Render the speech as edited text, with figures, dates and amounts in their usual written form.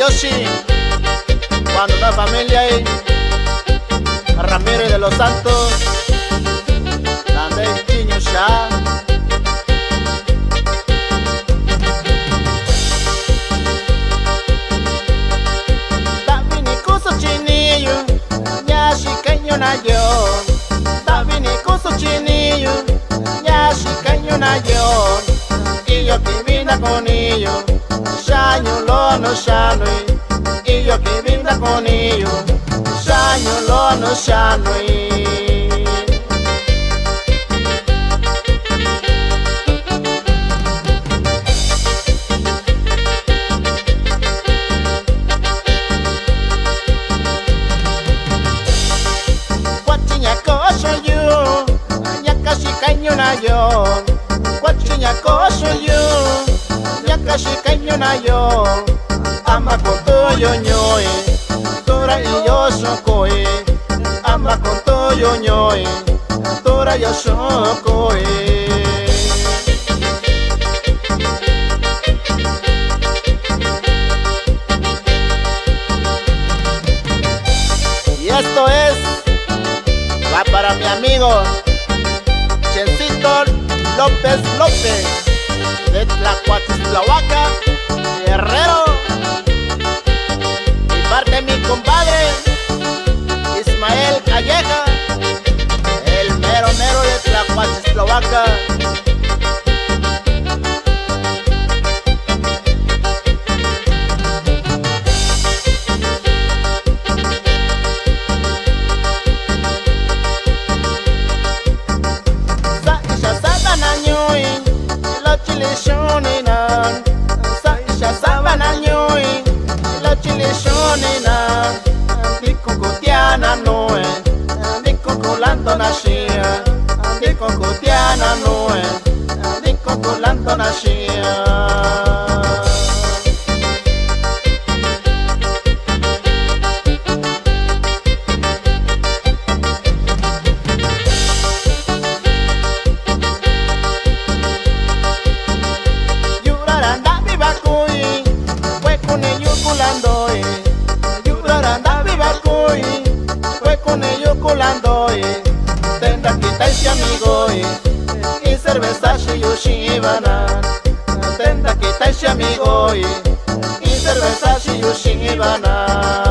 Yoshi, cuando la familia es Ramírez de los Santos, también Chiño Shah. Davini kuso chinillo, Nyashi Caño Nayo. Davini kuso chinillo, Nyashi Caño Nayo. Y yo que vinda con ellos, Shaño Lono Shanui. Y yo que vinda con ellos, Shaño Lono Shanui. Guachiña coso yo, Nyakashi Caño Nayo. Guachiña coso yo, Nyakashi Caño Nayo. Ama con todo ñoe, Tora y yo socoe. Ama con todo ñoe, Tora y yo socoe. Y esto es, va para mi amigo Chencito López López de Tlacuatzitlahuaca, Guerrero. Y parte mi compadre Ismael Calleja, el mero mero de Tlacuatzitlahuaca. Cocotiana no es, ni cocolando nacía, ni cocotiana no es, ni cocolando nacía. Yuraranda viva cuy, fue con ellos colando. Fue con ellos colando, tenda quitarse amigo, y cerveza si yo shibana. Tenda quitarse amigo, y cerveza si yo shibana.